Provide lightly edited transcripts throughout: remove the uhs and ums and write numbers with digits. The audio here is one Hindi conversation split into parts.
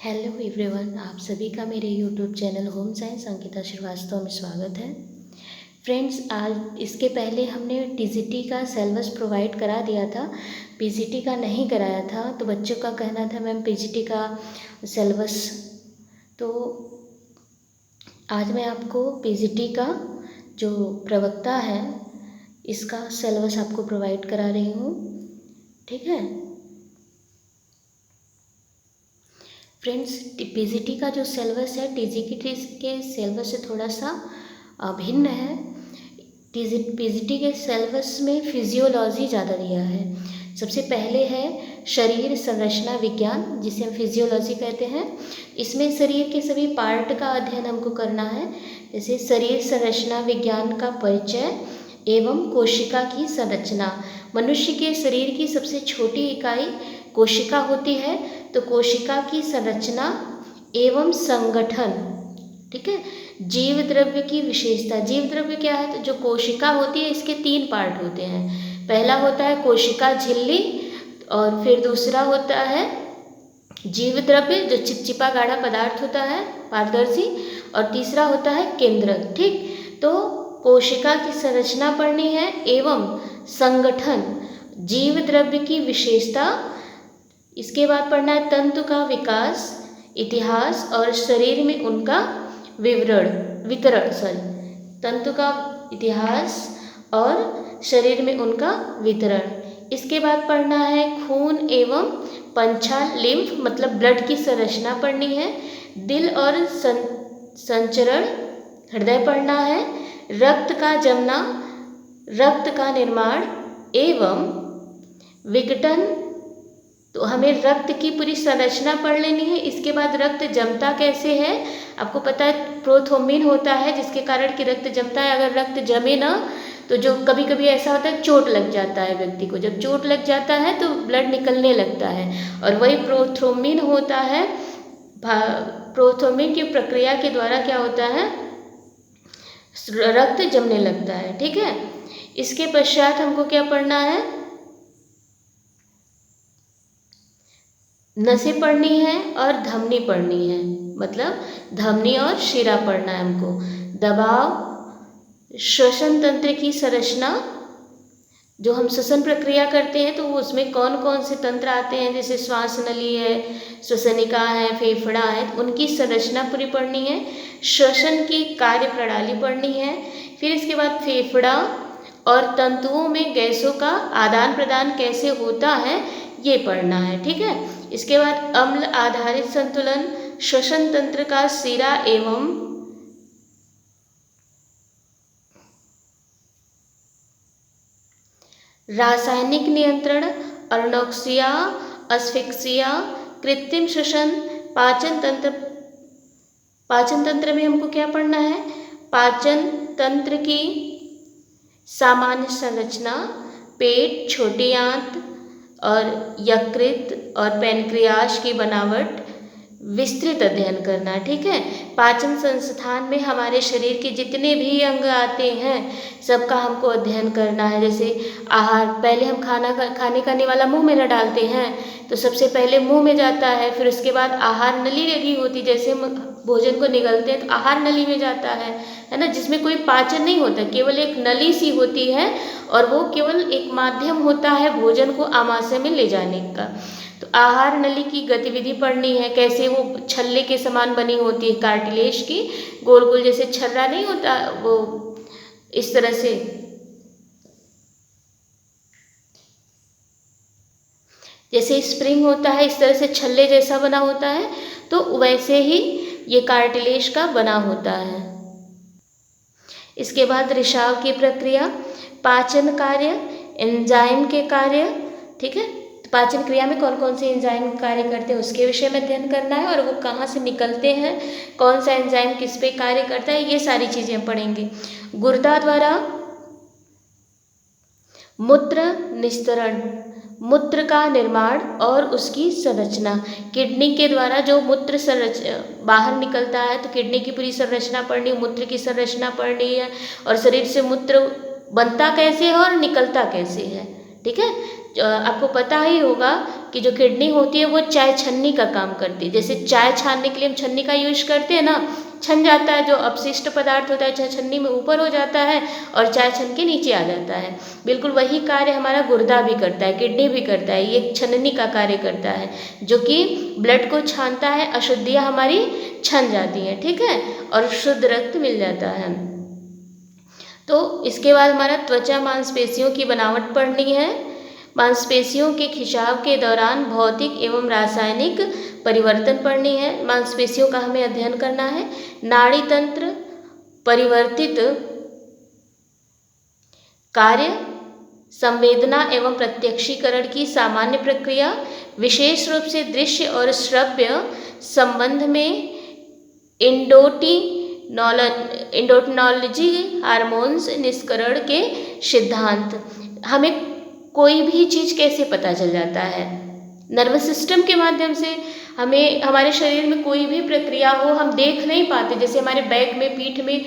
हेलो एवरीवन, आप सभी का मेरे YouTube channel home science Ankita Srivastava में स्वागत है। फ्रेंड्स, आज इसके पहले हमने टीजीटी का सिलेबस प्रोवाइड करा दिया था, पीजीटी का नहीं कराया था। तो बच्चों का कहना था मैम पीजीटी का सिलेबस, तो आज मैं आपको पीजीटी का जो प्रवक्ता है इसका सिलेबस आपको प्रोवाइड करा रही हूँ। ठीक है फ्रेंड्स, पीजीटी का जो सिलेबस है टीजीटी के सिलेबस से थोड़ा सा भिन्न है। पीजीटी के सिलेबस में फिजियोलॉजी ज़्यादा दिया है। सबसे पहले है शरीर संरचना विज्ञान, जिसे हम फिजियोलॉजी कहते हैं। इसमें शरीर के सभी पार्ट का अध्ययन हमको करना है, जैसे शरीर संरचना विज्ञान का परिचय एवं कोशिका की संरचना। मनुष्य के शरीर की सबसे छोटी इकाई कोशिका होती है, तो कोशिका की संरचना एवं संगठन। ठीक है, जीव द्रव्य की विशेषता। जीव द्रव्य क्या है? तो जो कोशिका होती है इसके 3 पार्ट होते हैं। पहला होता है कोशिका झिल्ली, और फिर दूसरा होता है जीव द्रव्य जो चिपचिपा गाढ़ा पदार्थ होता है पारदर्शी, और तीसरा होता है केंद्रक। ठीक, तो कोशिका की संरचना पढ़नी है एवं संगठन, जीव द्रव्य की विशेषता। इसके बाद पढ़ना है तंतु का विकास, इतिहास और शरीर में उनका वितरण। तंतु का इतिहास और शरीर में उनका वितरण। इसके बाद पढ़ना है खून एवं पंछा लिम्फ, मतलब ब्लड की संरचना पढ़नी है। दिल और संचरण, हृदय पढ़ना है। रक्त का जमना, रक्त का निर्माण एवं विघटन, तो हमें रक्त की पूरी संरचना पढ़ लेनी है। इसके बाद रक्त जमता कैसे है, आपको पता है प्रोथ्रोम्बिन होता है जिसके कारण कि रक्त जमता है। अगर रक्त जमे ना तो जो कभी कभी ऐसा होता है चोट लग जाता है व्यक्ति को, जब चोट लग जाता है तो ब्लड निकलने लगता है, और वही प्रोथ्रोम्बिन होता है। प्रोथ्रोम्बिन की प्रक्रिया के द्वारा क्या होता है, रक्त जमने लगता है। ठीक है, इसके पश्चात हमको क्या पढ़ना है, नसें पढ़नी है और धमनी पढ़नी है, मतलब धमनी और शिरा पढ़ना है हमको। दबाव, श्वसन तंत्र की संरचना, जो हम श्वसन प्रक्रिया करते हैं तो उसमें कौन कौन से तंत्र आते हैं, जैसे श्वास नली है, श्वसनिका है, फेफड़ा है, उनकी संरचना पूरी पढ़नी है। श्वसन की कार्य प्रणाली पढ़नी है। फिर इसके बाद फेफड़ा और तंतुओं में गैसों का आदान प्रदान कैसे होता है ये पढ़ना है। ठीक है, इसके बाद अम्ल आधारित संतुलन, श्वसन तंत्र का सिरा एवं रासायनिक नियंत्रण, अर्नोक्सिया, अस्फिक्सिया, कृत्रिम श्वसन, पाचन तंत्र। पाचन तंत्र में हमको क्या पढ़ना है, पाचन तंत्र की सामान्य संरचना, पेट, छोटी आंत और यकृत और पैनक्रियाज की बनावट विस्तृत अध्ययन करना। ठीक है, पाचन संस्थान में हमारे शरीर के जितने भी अंग आते हैं सबका हमको अध्ययन करना है। जैसे आहार, पहले हम खाने का निवाला मुंह में न डालते हैं, तो सबसे पहले मुंह में जाता है, फिर उसके बाद आहार नली लगी होती, जैसे हम भोजन को निगलते हैं तो आहार नली में जाता है ना, जिसमें कोई पाचन नहीं होता, केवल एक नली सी होती है, और वो केवल एक माध्यम होता है भोजन को आमाशय में ले जाने का। तो आहार नली की गतिविधि पढ़नी है, कैसे वो छल्ले के समान बनी होती है, कार्टिलेज की, गोल गोल जैसे छर्रा नहीं होता, वो इस तरह से। जैसे स्प्रिंग होता है इस तरह से छल्ले जैसा बना होता है, तो वैसे ही ये कार्टिलेज का बना होता है। इसके बाद रिसाव की प्रक्रिया, पाचन कार्य, एंजाइम के कार्य। ठीक है, पाचन क्रिया में कौन कौन से एंजाइम कार्य करते हैं उसके विषय में अध्ययन करना है, और वो कहाँ से निकलते हैं, कौन सा एंजाइम किस पे कार्य करता है, ये सारी चीज़ें पढ़ेंगे। गुर्दा द्वारा मूत्र निस्तरण, मूत्र का निर्माण और उसकी संरचना। किडनी के द्वारा जो मूत्र बाहर निकलता है, तो किडनी की पूरी संरचना पढ़नी, मूत्र की संरचना पढ़नी है, और शरीर से मूत्र बनता कैसे है और निकलता कैसे है। ठीक है, आपको पता ही होगा कि जो किडनी होती है वो चाय छन्नी का काम करती है। जैसे चाय छानने के लिए हम छन्नी का यूज करते हैं ना, छन जाता है, जो अपशिष्ट पदार्थ होता है चाय छन्नी में ऊपर हो जाता है और चाय छन के नीचे आ जाता है। बिल्कुल वही कार्य हमारा गुर्दा भी करता है, किडनी भी करता है, ये छननी का कार्य करता है, जो कि ब्लड को छानता है, अशुद्धियाँ हमारी छन जाती हैं, ठीक है, और शुद्ध रक्त मिल जाता है। तो इसके बाद हमारा त्वचा मांसपेशियों की बनावट पढ़नी है। मांसपेशियों के खिंचाव के दौरान भौतिक एवं रासायनिक परिवर्तन पढ़नी है। मांसपेशियों का हमें अध्ययन करना है। नाड़ी तंत्र परिवर्तित कार्य, संवेदना एवं प्रत्यक्षीकरण की सामान्य प्रक्रिया, विशेष रूप से दृश्य और श्रव्य संबंध में एंडोक्रिनोलॉजी, हार्मोन्स निष्करण के सिद्धांत। हमें कोई भी चीज़ कैसे पता चल जाता है? नर्वस सिस्टम के माध्यम से। हमें हमारे शरीर में कोई भी प्रक्रिया हो हम देख नहीं पाते, जैसे हमारे बैक में, पीठ में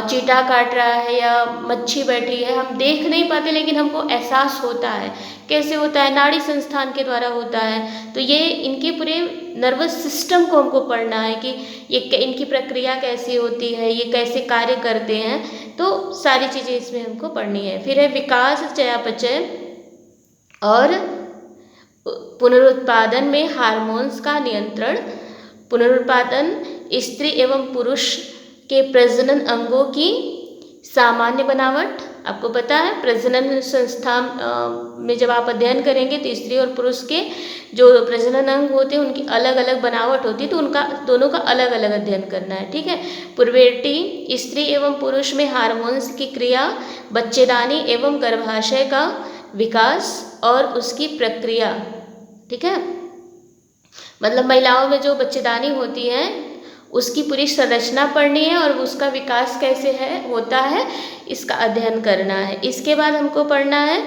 चींटा काट रहा है या मच्छी बैठी है, हम देख नहीं पाते लेकिन हमको एहसास होता है। कैसे होता है? नाड़ी संस्थान के द्वारा होता है। तो ये इनके पूरे नर्वस सिस्टम को हमको पढ़ना है कि ये इनकी प्रक्रिया कैसी होती है, ये कैसे कार्य करते हैं, तो सारी चीज़ें इसमें हमको पढ़नी है। फिर है विकास, चयापचय और पुनरुत्पादन में हार्मोन्स का नियंत्रण। पुनरुत्पादन स्त्री एवं पुरुष के प्रजनन अंगों की सामान्य बनावट। आपको पता है प्रजनन संस्था में जब आप अध्ययन करेंगे तो स्त्री और पुरुष के जो प्रजनन अंग होते हैं उनकी अलग अलग बनावट होती है, तो उनका दोनों का अलग अलग अध्ययन करना है, ठीक है। पुर्बेटी स्त्री एवं पुरुष में हार्मोन्स की क्रिया, बच्चेदानी एवं गर्भाशय का विकास और उसकी प्रक्रिया, ठीक है। मतलब महिलाओं में जो बच्चेदानी होती है उसकी पूरी संरचना पढ़नी है और उसका विकास कैसे होता है इसका अध्ययन करना है। इसके बाद हमको पढ़ना है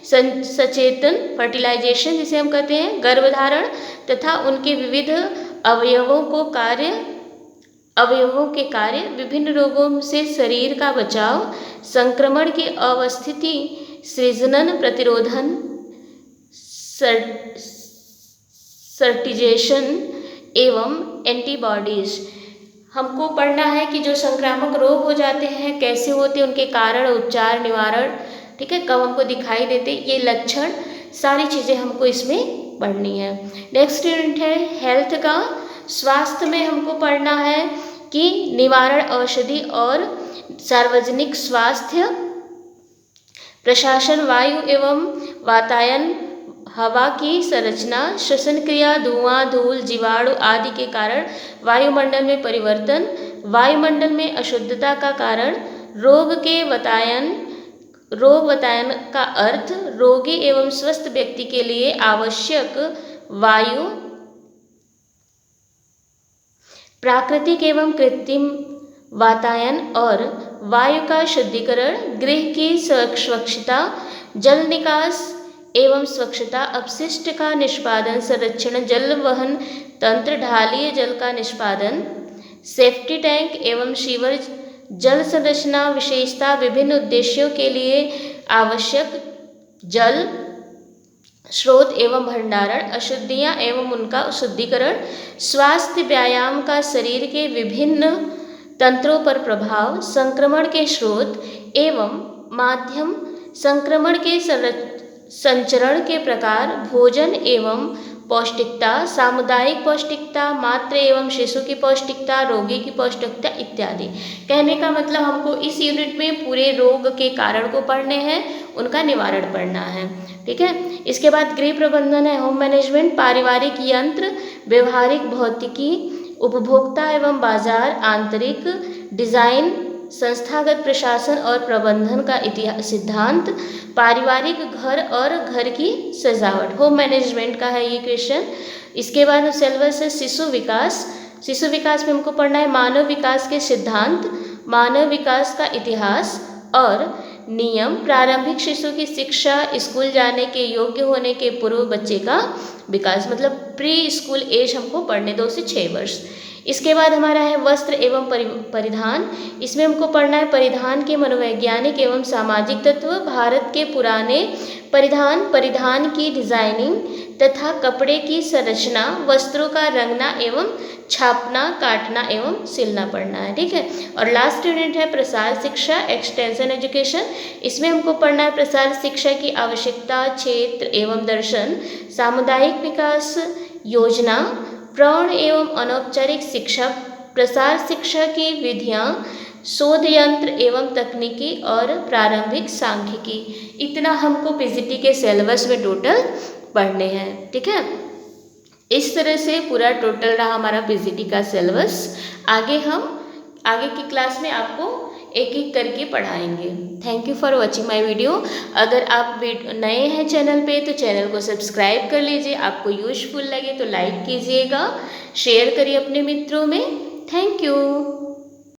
सचेतन फर्टिलाइजेशन, जिसे हम कहते हैं गर्भधारण तथा उनके विविध अवयवों के कार्य, विभिन्न रोगों से शरीर का बचाव, संक्रमण की अवस्थिति, सृजनन, प्रतिरोधन, सर्टिजेशन एवं एंटीबॉडीज। हमको पढ़ना है कि जो संक्रामक रोग हो जाते हैं कैसे होते हैं, उनके कारण, उपचार, निवारण, ठीक है, कब हमको दिखाई देते, ये लक्षण, सारी चीज़ें हमको इसमें पढ़नी है। नेक्स्ट यूनिट है हेल्थ का। स्वास्थ्य में हमको पढ़ना है कि निवारण, औषधि और सार्वजनिक स्वास्थ्य, प्रशासन, वायु एवं वातायन, हवा की संरचना, श्वसन क्रिया, धुआं, धूल, जीवाणु आदि के कारण वायुमंडल में परिवर्तन, वायुमंडल में अशुद्धता का कारण, रोग बतायन का अर्थ, रोगी एवं स्वस्थ व्यक्ति के लिए आवश्यक वायु, प्राकृतिक एवं कृत्रिम वातायन और वायु का शुद्धिकरण, गृह की स्वच्छता, जल निकास एवं स्वच्छता, अपशिष्ट का निष्पादन, संरक्षण, जल वहन तंत्र, ढालीय जल का निष्पादन, सेफ्टी टैंक एवं सीवर, जल संरचना विशेषता, विभिन्न उद्देश्यों के लिए आवश्यक जल स्रोत एवं भंडारण, अशुद्धियाँ एवं उनका शुद्धिकरण, स्वास्थ्य व्यायाम का शरीर के विभिन्न तंत्रों पर प्रभाव, संक्रमण के स्रोत एवं माध्यम, संक्रमण के संचरण के प्रकार, भोजन एवं पौष्टिकता, सामुदायिक पौष्टिकता, मातृ एवं शिशु की पौष्टिकता, रोगी की पौष्टिकता इत्यादि। कहने का मतलब हमको इस यूनिट में पूरे रोग के कारण को पढ़ने हैं, उनका निवारण पढ़ना है, ठीक है। इसके बाद गृह प्रबंधन है, होम मैनेजमेंट, पारिवारिक यंत्र, व्यवहारिक भौतिकी, उपभोक्ता एवं बाजार, आंतरिक डिजाइन, संस्थागत प्रशासन और प्रबंधन का सिद्धांत, पारिवारिक घर और घर की सजावट, होम मैनेजमेंट का है ये क्वेश्चन। इसके बाद सिलेबस है शिशु विकास। शिशु विकास में हमको पढ़ना है मानव विकास के सिद्धांत, मानव विकास का इतिहास और नियम, प्रारंभिक शिशु की शिक्षा, स्कूल जाने के योग्य होने के पूर्व बच्चे का विकास, मतलब प्री स्कूल एज हमको पढ़ने 2 से 6 वर्ष। इसके बाद हमारा है वस्त्र एवं परिधान। इसमें हमको पढ़ना है परिधान के मनोवैज्ञानिक एवं सामाजिक तत्व, भारत के पुराने परिधान की डिजाइनिंग तथा कपड़े की संरचना, वस्त्रों का रंगना एवं छापना, काटना एवं सिलना पढ़ना है, ठीक है। और लास्ट यूनिट है प्रसार शिक्षा, एक्सटेंशन एजुकेशन। इसमें हमको पढ़ना है प्रसार शिक्षा की आवश्यकता, क्षेत्र एवं दर्शन, सामुदायिक विकास योजना, प्रौढ़ एवं अनौपचारिक शिक्षा, प्रसार शिक्षा की विधियाँ, शोध यंत्र एवं तकनीकी और प्रारंभिक सांख्यिकी। इतना हमको पीजीटी के सिलेबस में टोटल पढ़ने हैं, ठीक है। इस तरह से पूरा टोटल रहा हमारा पीजीटी का सिलेबस। आगे की क्लास में आपको एक एक करके पढ़ाएंगे। Thank you for watching my video. अगर आप नए हैं चैनल पे तो चैनल को सब्सक्राइब कर लीजिए। आपको यूजफुल लगे तो लाइक कीजिएगा, शेयर करिए अपने मित्रों में। Thank you.